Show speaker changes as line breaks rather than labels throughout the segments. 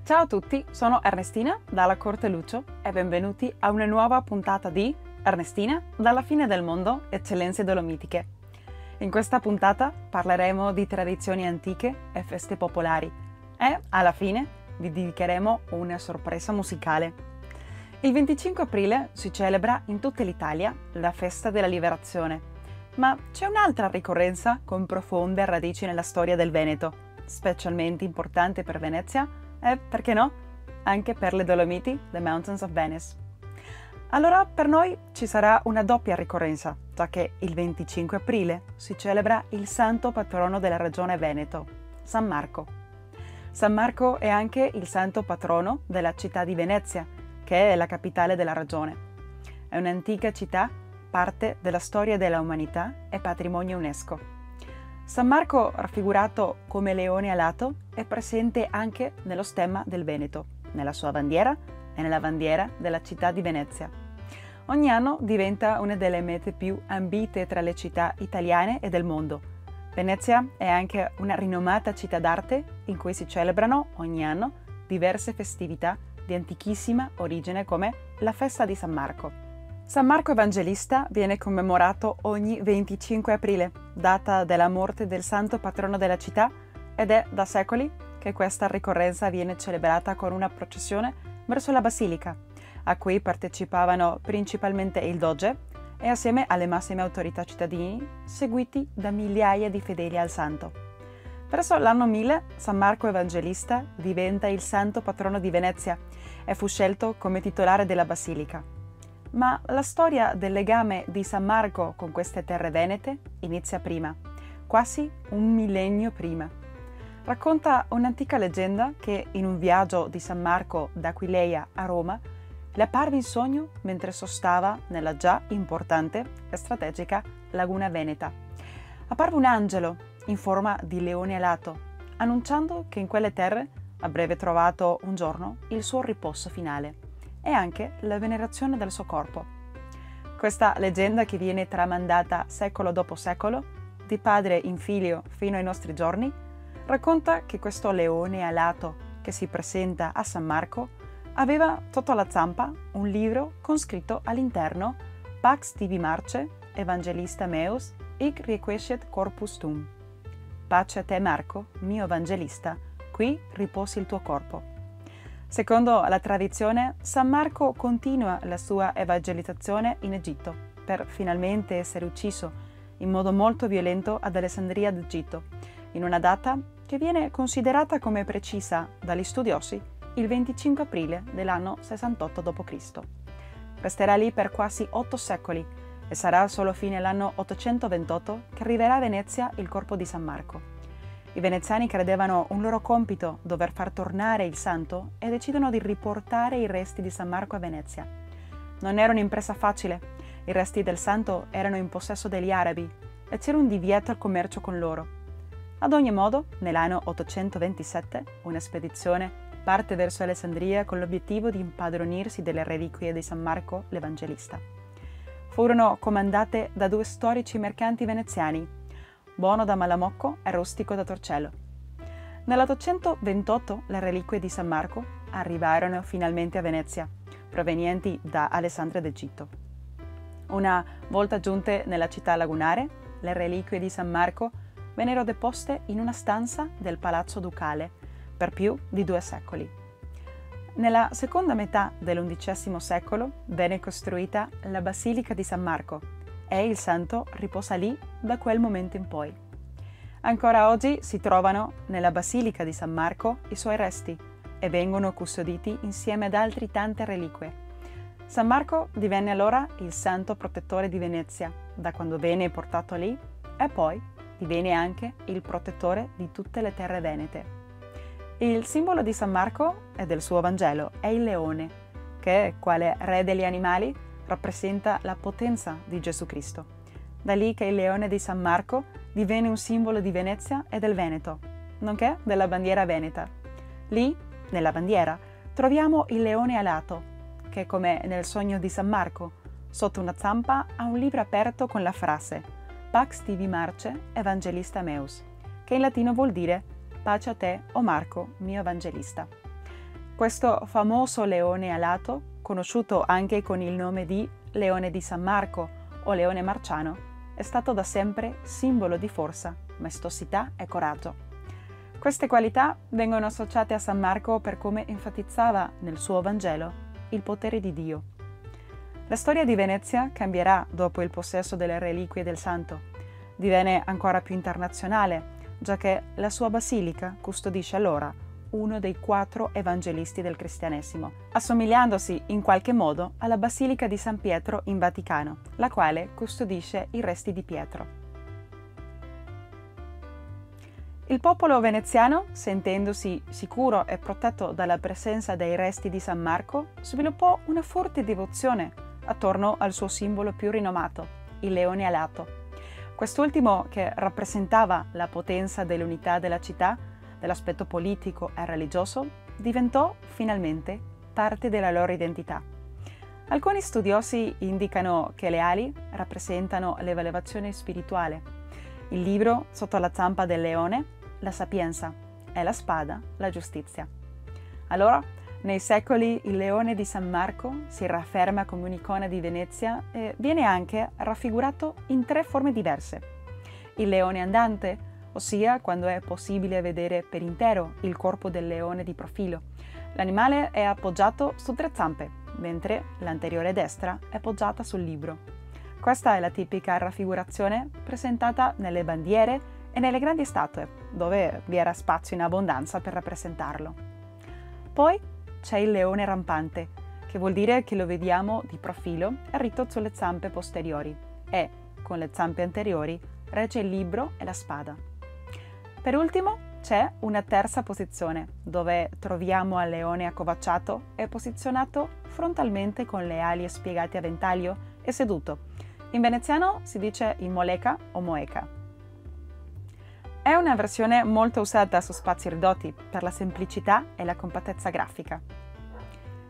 Ciao a tutti, sono Ernestina dalla Corte Lucio e benvenuti a una nuova puntata di Ernestina dalla fine del mondo, eccellenze dolomitiche. In questa puntata parleremo di tradizioni antiche e feste popolari e, alla fine, vi dedicheremo una sorpresa musicale. Il 25 aprile si celebra in tutta l'Italia la festa della Liberazione, ma c'è un'altra ricorrenza con profonde radici nella storia del Veneto, specialmente importante per Venezia e, perché no, anche per le Dolomiti, the Mountains of Venice. Allora per noi ci sarà una doppia ricorrenza, già che il 25 aprile si celebra il santo patrono della regione Veneto, San Marco. San Marco è anche il santo patrono della città di Venezia, che è la capitale della regione. È un'antica città, parte della storia della umanità e patrimonio UNESCO. San Marco, raffigurato come leone alato, è presente anche nello stemma del Veneto, nella sua bandiera e nella bandiera della città di Venezia. Ogni anno diventa una delle mete più ambite tra le città italiane e del mondo. Venezia è anche una rinomata città d'arte in cui si celebrano ogni anno diverse festività di antichissima origine come la festa di San Marco. San Marco Evangelista viene commemorato ogni 25 aprile, data della morte del santo patrono della città, ed è da secoli che questa ricorrenza viene celebrata con una processione verso la basilica, a cui partecipavano principalmente il doge e assieme alle massime autorità cittadine, seguiti da migliaia di fedeli al santo. Verso l'anno 1000 San Marco Evangelista diventa il santo patrono di Venezia e fu scelto come titolare della basilica. Ma la storia del legame di San Marco con queste terre venete inizia prima, quasi un millennio prima. Racconta un'antica leggenda che in un viaggio di San Marco da Aquileia a Roma le apparve in sogno mentre sostava nella già importante e strategica Laguna Veneta. Apparve un angelo in forma di leone alato, annunciando che in quelle terre avrebbe trovato un giorno il suo riposo finale e anche la venerazione del suo corpo. Questa leggenda, che viene tramandata secolo dopo secolo, di padre in figlio fino ai nostri giorni, racconta che questo leone alato che si presenta a San Marco aveva sotto la zampa un libro con scritto all'interno Pax tibi marce, evangelista meus, hic requiescet corpus tum. Pace a te Marco, mio evangelista, qui riposi il tuo corpo. Secondo la tradizione, San Marco continua la sua evangelizzazione in Egitto, per finalmente essere ucciso in modo molto violento ad Alessandria d'Egitto, in una data che viene considerata come precisa dagli studiosi il 25 aprile dell'anno 68 d.C. Resterà lì per quasi 8 secoli e sarà solo fine all'anno 828 che arriverà a Venezia il corpo di San Marco. I veneziani credevano un loro compito dover far tornare il santo e decidono di riportare i resti di San Marco a Venezia. Non era un'impresa facile, i resti del santo erano in possesso degli arabi e c'era un divieto al commercio con loro. Ad ogni modo, nell'anno 827, una spedizione parte verso Alessandria con l'obiettivo di impadronirsi delle reliquie di San Marco l'Evangelista. Furono comandate da 2 storici mercanti veneziani, Buono da Malamocco e Rustico da Torcello. Nell'828 le reliquie di San Marco arrivarono finalmente a Venezia, provenienti da Alessandria d'Egitto. Una volta giunte nella città lagunare, le reliquie di San Marco vennero deposte in una stanza del Palazzo Ducale per più di 2 secoli. Nella seconda metà dell'XI secolo venne costruita la Basilica di San Marco, e il santo riposa lì da quel momento in poi. Ancora oggi si trovano nella Basilica di San Marco i suoi resti e vengono custoditi insieme ad altre tante reliquie. San Marco divenne allora il santo protettore di Venezia da quando venne portato lì e poi divenne anche il protettore di tutte le terre venete. Il simbolo di San Marco e del suo Vangelo è il leone, che, quale re degli animali, rappresenta la potenza di Gesù Cristo. Da lì che il leone di San Marco divenne un simbolo di Venezia e del Veneto, nonché della bandiera veneta. Lì, nella bandiera, troviamo il leone alato, che, come nel sogno di San Marco, sotto una zampa ha un libro aperto con la frase Pax tibi marce, evangelista meus, che in latino vuol dire pace a te, o Marco, mio evangelista. Questo famoso leone alato, conosciuto anche con il nome di Leone di San Marco o Leone Marciano, è stato da sempre simbolo di forza, maestosità e coraggio. Queste qualità vengono associate a San Marco per come enfatizzava nel suo Vangelo il potere di Dio. La storia di Venezia cambierà dopo il possesso delle reliquie del santo. Divenne ancora più internazionale, giacché la sua basilica custodisce allora uno dei 4 evangelisti del cristianesimo, assomigliandosi in qualche modo alla Basilica di San Pietro in Vaticano, la quale custodisce i resti di Pietro. Il popolo veneziano, sentendosi sicuro e protetto dalla presenza dei resti di San Marco, sviluppò una forte devozione attorno al suo simbolo più rinomato, il leone alato. Quest'ultimo, che rappresentava la potenza dell'unità della città, dell'aspetto politico e religioso, diventò finalmente parte della loro identità. Alcuni studiosi indicano che le ali rappresentano l'elevazione spirituale, il libro sotto la zampa del leone, la sapienza, e la spada, la giustizia. Allora, nei secoli il leone di San Marco si rafferma come un'icona di Venezia e viene anche raffigurato in 3 forme diverse. Il leone andante, ossia quando è possibile vedere per intero il corpo del leone di profilo. L'animale è appoggiato su 3 zampe, mentre l'anteriore destra è poggiata sul libro. Questa è la tipica raffigurazione presentata nelle bandiere e nelle grandi statue, dove vi era spazio in abbondanza per rappresentarlo. Poi c'è il leone rampante, che vuol dire che lo vediamo di profilo ritto sulle zampe posteriori e, con le zampe anteriori, regge il libro e la spada. Per ultimo c'è una terza posizione, dove troviamo al leone accovacciato e posizionato frontalmente con le ali spiegate a ventaglio e seduto. In veneziano si dice in moleca o moeca. È una versione molto usata su spazi ridotti per la semplicità e la compattezza grafica.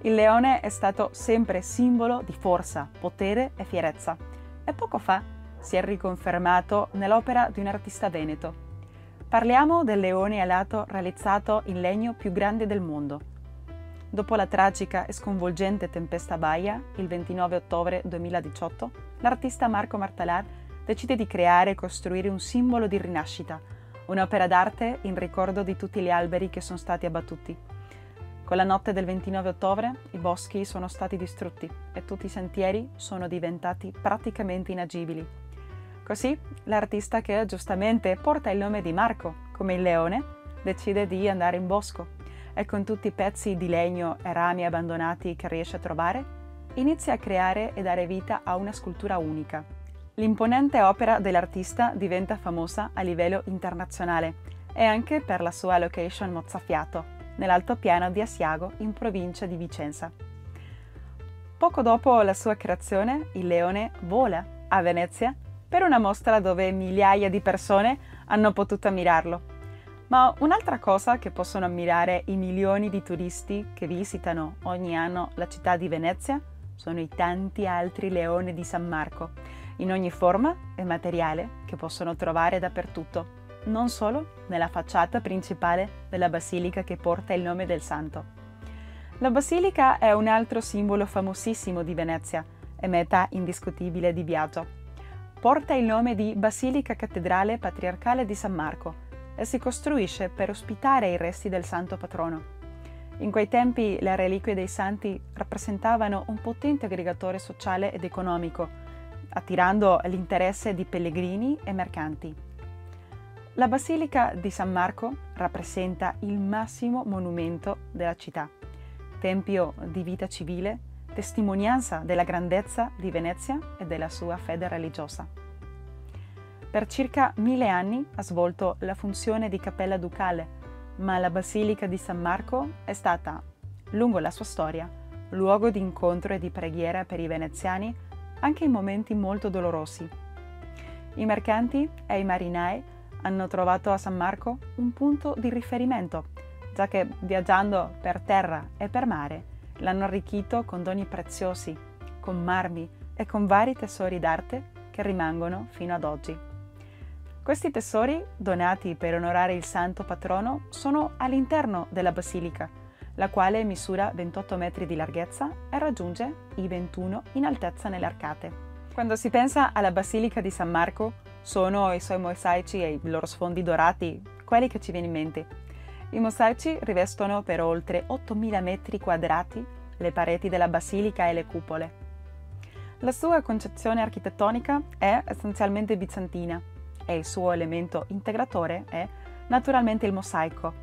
Il leone è stato sempre simbolo di forza, potere e fierezza e poco fa si è riconfermato nell'opera di un artista veneto. Parliamo del leone alato realizzato in legno più grande del mondo. Dopo la tragica e sconvolgente tempesta Baia, il 29 ottobre 2018, l'artista Marco Martalar decide di creare e costruire un simbolo di rinascita, un'opera d'arte in ricordo di tutti gli alberi che sono stati abbattuti. Con la notte del 29 ottobre i boschi sono stati distrutti e tutti i sentieri sono diventati praticamente inagibili. Così l'artista, che giustamente porta il nome di Marco, come il leone, decide di andare in bosco e con tutti i pezzi di legno e rami abbandonati che riesce a trovare, inizia a creare e dare vita a una scultura unica. L'imponente opera dell'artista diventa famosa a livello internazionale e anche per la sua location mozzafiato, nell'altopiano di Asiago in provincia di Vicenza. Poco dopo la sua creazione, il leone vola a Venezia per una mostra dove migliaia di persone hanno potuto ammirarlo. Ma un'altra cosa che possono ammirare i milioni di turisti che visitano ogni anno la città di Venezia sono i tanti altri leoni di San Marco, in ogni forma e materiale, che possono trovare dappertutto, non solo nella facciata principale della basilica che porta il nome del santo. La basilica è un altro simbolo famosissimo di Venezia e meta indiscutibile di viaggio. Porta il nome di Basilica Cattedrale Patriarcale di San Marco e si costruisce per ospitare i resti del santo patrono. In quei tempi le reliquie dei santi rappresentavano un potente aggregatore sociale ed economico, attirando l'interesse di pellegrini e mercanti. La Basilica di San Marco rappresenta il massimo monumento della città, tempio di vita civile, testimonianza della grandezza di Venezia e della sua fede religiosa. Per circa 1000 anni ha svolto la funzione di cappella ducale, ma la Basilica di San Marco è stata, lungo la sua storia, luogo di incontro e di preghiera per i veneziani anche in momenti molto dolorosi. I mercanti e i marinai hanno trovato a San Marco un punto di riferimento, già che viaggiando per terra e per mare l'hanno arricchito con doni preziosi, con marmi e con vari tesori d'arte che rimangono fino ad oggi. Questi tesori, donati per onorare il santo patrono, sono all'interno della basilica la quale misura 28 metri di larghezza e raggiunge i 21 in altezza nelle arcate. Quando si pensa alla Basilica di San Marco, sono i suoi mosaici e i loro sfondi dorati quelli che ci viene in mente. I mosaici rivestono per oltre 8.000 metri quadrati le pareti della basilica e le cupole. La sua concezione architettonica è essenzialmente bizantina e il suo elemento integratore è naturalmente il mosaico.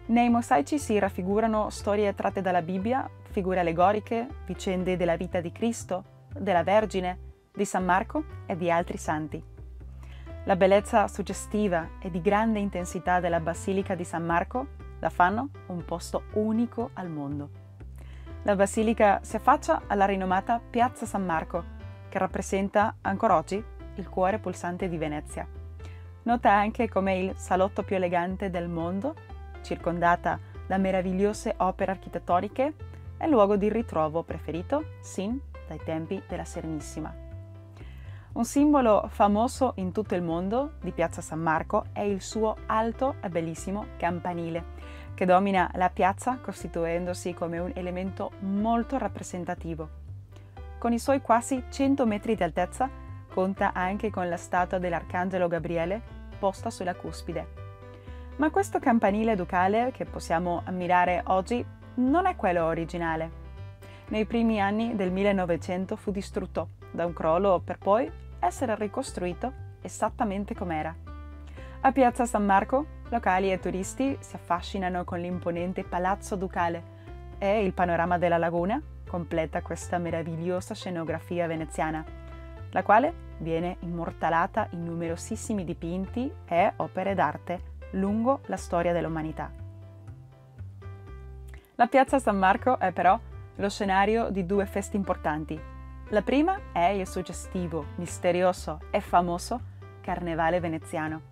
Nei mosaici si raffigurano storie tratte dalla Bibbia, figure allegoriche, vicende della vita di Cristo, della Vergine, di San Marco e di altri santi. La bellezza suggestiva e di grande intensità della Basilica di San Marco la fanno un posto unico al mondo. La basilica si affaccia alla rinomata Piazza San Marco, che rappresenta ancora oggi il cuore pulsante di Venezia. Nota anche come il salotto più elegante del mondo, circondata da meravigliose opere architettoniche, è il luogo di ritrovo preferito sin dai tempi della Serenissima. Un simbolo famoso in tutto il mondo di Piazza San Marco è il suo alto e bellissimo campanile, che domina la piazza costituendosi come un elemento molto rappresentativo. Con i suoi quasi 100 metri di altezza conta anche con la statua dell'Arcangelo Gabriele posta sulla cuspide. Ma questo campanile ducale che possiamo ammirare oggi non è quello originale. Nei primi anni del 1900 fu distrutto da un crollo per poi essere ricostruito esattamente com'era. A Piazza San Marco, locali e turisti si affascinano con l'imponente Palazzo Ducale e il panorama della laguna completa questa meravigliosa scenografia veneziana, la quale viene immortalata in numerosissimi dipinti e opere d'arte lungo la storia dell'umanità. La Piazza San Marco è però lo scenario di due feste importanti. La prima è il suggestivo, misterioso e famoso Carnevale veneziano.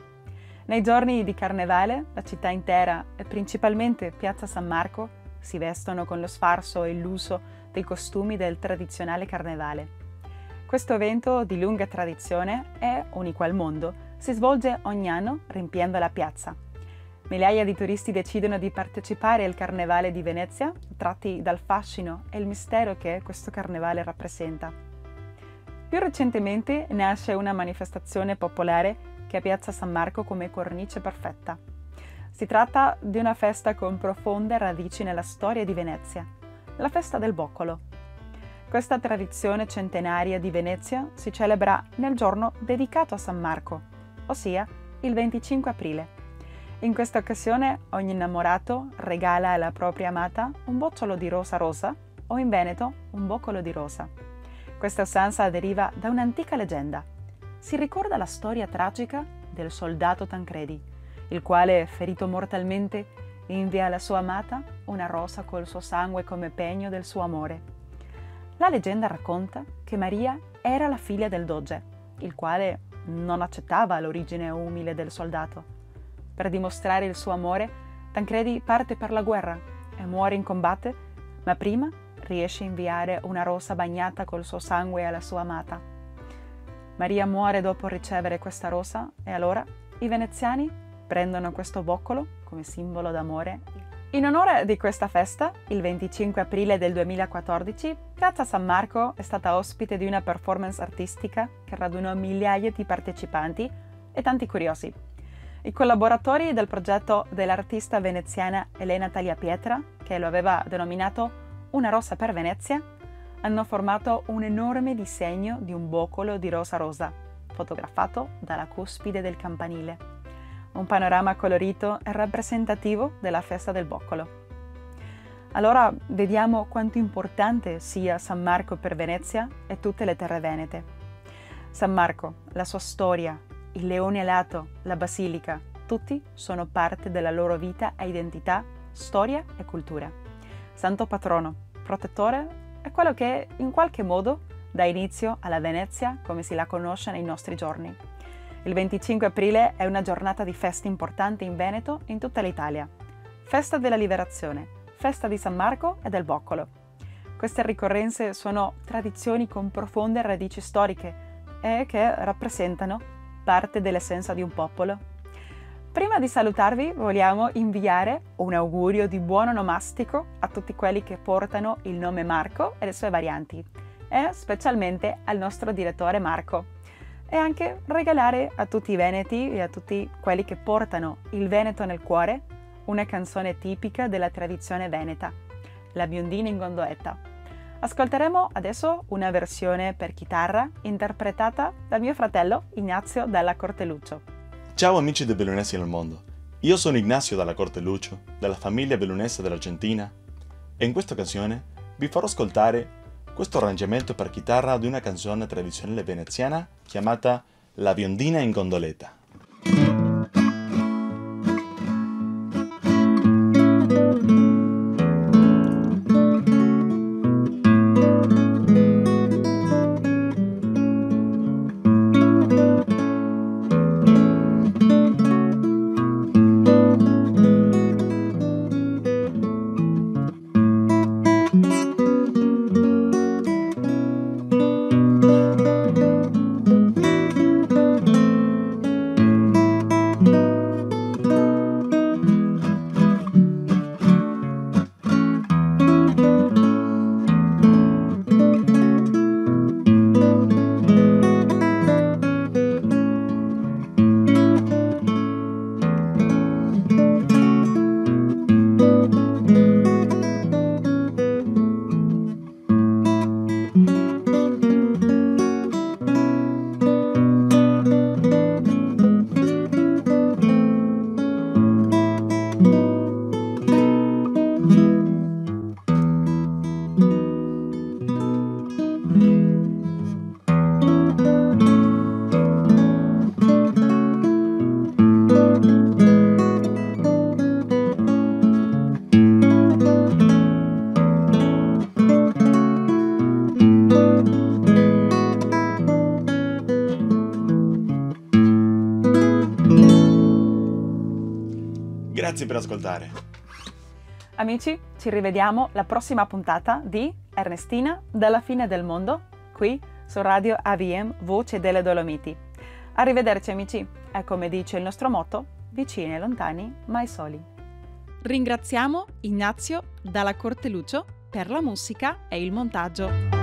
Nei giorni di Carnevale, la città intera e principalmente Piazza San Marco si vestono con lo sfarzo e l'uso dei costumi del tradizionale carnevale. Questo evento di lunga tradizione e unico al mondo si svolge ogni anno riempiendo la piazza. Migliaia di turisti decidono di partecipare al Carnevale di Venezia, attratti dal fascino e il mistero che questo carnevale rappresenta. Più recentemente nasce una manifestazione popolare che ha Piazza San Marco come cornice perfetta. Si tratta di una festa con profonde radici nella storia di Venezia, la festa del boccolo. Questa tradizione centenaria di Venezia si celebra nel giorno dedicato a San Marco, ossia il 25 aprile. In questa occasione ogni innamorato regala alla propria amata un bocciolo di rosa rosa o in Veneto un boccolo di rosa. Questa usanza deriva da un'antica leggenda. Si ricorda la storia tragica del soldato Tancredi, il quale, ferito mortalmente, invia alla sua amata una rosa col suo sangue come pegno del suo amore. La leggenda racconta che Maria era la figlia del doge, il quale non accettava l'origine umile del soldato. Per dimostrare il suo amore, Tancredi parte per la guerra e muore in combatto, ma prima riesce a inviare una rosa bagnata col suo sangue alla sua amata. Maria muore dopo ricevere questa rosa e allora i veneziani prendono questo boccolo come simbolo d'amore. In onore di questa festa, il 25 aprile del 2014, Piazza San Marco è stata ospite di una performance artistica che radunò migliaia di partecipanti e tanti curiosi. I collaboratori del progetto dell'artista veneziana Elena Tagliapietra, che lo aveva denominato Una rosa per Venezia, hanno formato un enorme disegno di un boccolo di rosa rosa, fotografato dalla cuspide del campanile. Un panorama colorito e rappresentativo della festa del boccolo. Allora vediamo quanto importante sia San Marco per Venezia e tutte le terre venete. San Marco, la sua storia, il leone alato, la basilica, tutti sono parte della loro vita e identità, storia e cultura. Santo patrono, protettore è quello che in qualche modo dà inizio alla Venezia come si la conosce nei nostri giorni. Il 25 aprile è una giornata di feste importante in Veneto e in tutta l'Italia. Festa della Liberazione, festa di San Marco e del Boccolo. Queste ricorrenze sono tradizioni con profonde radici storiche e che rappresentano parte dell'essenza di un popolo. Prima di salutarvi vogliamo inviare un augurio di buon onomastico a tutti quelli che portano il nome Marco e le sue varianti, e specialmente al nostro direttore Marco, e anche regalare a tutti i veneti e a tutti quelli che portano il Veneto nel cuore una canzone tipica della tradizione veneta, La biondina in gondoletta. Ascolteremo adesso una versione per chitarra interpretata da mio fratello Ignazio Dalla Corteluccio.
Ciao amici dei bellunesi nel mondo, io sono Ignazio Dalla Corteluccio, della famiglia bellunese dell'Argentina, e in questa occasione vi farò ascoltare questo arrangiamento per chitarra di una canzone tradizionale veneziana chiamata La biondina in gondoletta. Grazie per ascoltare.
Amici, ci rivediamo la prossima puntata di Ernestina dalla fine del mondo, qui su Radio AVM Voce delle Dolomiti. Arrivederci amici, e come dice il nostro motto, vicini e lontani, mai soli. Ringraziamo Ignazio Dalla Corteluccio per la musica e il montaggio.